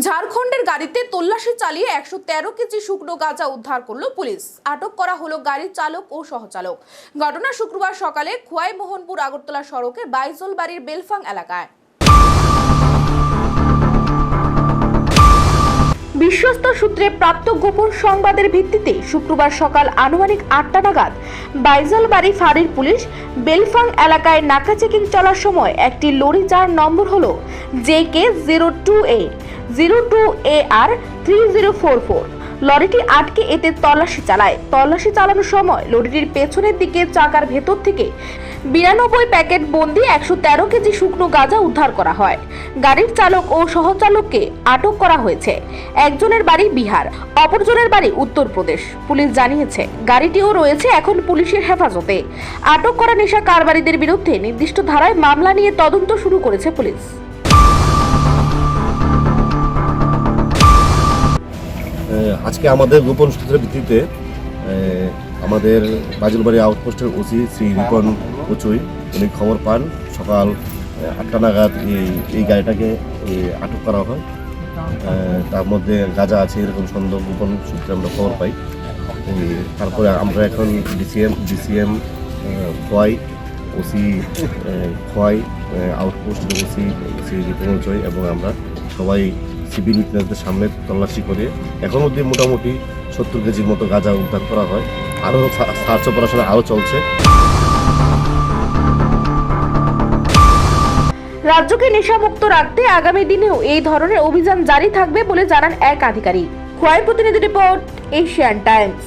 ঝাড়খণ্ডের গাড়িতে তল্লাশি চালিয়ে 113 কেজি শুকনো গাঁজা উদ্ধার করলো পুলিশ। আটক করা হলো গাড়ির চালক ও সহচালক। ঘটনা শুক্রবার সকালে খোয়াই মোহনপুর আগরতলা সড়কে বাইজল বাড়ির বেলফাং এলাকায়। বিশ্বস্ত সূত্রে প্রাপ্ত গোপন সংবাদের ভিত্তিতে শুক্রবার সকাল আনুমানিক 8টা নাগাদ বাইজলবাড়ি ফাঁড়ির পুলিশ বেলফাং এলাকায় নাকা চেকিং চলার সময় একটি লরি, যার নম্বর হলো JK02A02AR 3044, লরিটি আটকে এতে তল্লাশি চালায়। তল্লাশি চালানোর সময় লরিটির পেছনের দিকে চাকার ভেতর থেকে 92 প্যাকেট বন্দি 113 কেজি শুকনো গাঁজা উদ্ধার করা হয়। গাড়ির চালক ও সহচালককে আটক করা হয়েছে। একজনের বাড়ি বিহার, অপরজনের বাড়ি উত্তরপ্রদেশ। পুলিশ জানিয়েছে গাড়িটিও রয়েছে এখন পুলিশের হেফাজতে। আটক করা নেশা কারবারিদের বিরুদ্ধে নির্দিষ্ট ধারায় মামলা নিয়ে তদন্ত শুরু করেছে পুলিশ। আজকে আমাদের গোপন সূত্রের ভিত্তিতে আমাদের বাইজলবাড়ি আউটপোস্টের ওসি শ্রী রিপন উচুই উনি খবর পান সকাল 8টা নাগাদ এই গাড়িটাকে আটক করা হয়। তার মধ্যে গাঁজা আছে এরকম সন্দেহ গোপন সূত্রে আমরা খবর পাই। তারপরে আমরা এখন ডিসিএম খোয়াই, ওসি খোয়াই আউটপোস্টের ওসি শ্রী রিপন উচুই এবং আমরা সবাই সিভিল উইটনেসদের সামনে তল্লাশি করে এখন অবধি মোটামুটি 70 কেজির মতো গাঁজা উদ্ধার করা হয়। আরও সার্চ অপারেশন আরও চলছে। রাজ্যকে নেশামুক্ত রাখতে আগামী দিনেও এই ধরনের অভিযান জারি থাকবে বলে জানান এক আধিকারিক। খোয়াই প্রতিনিধি রিপোর্ট, এশিয়ান টাইমস।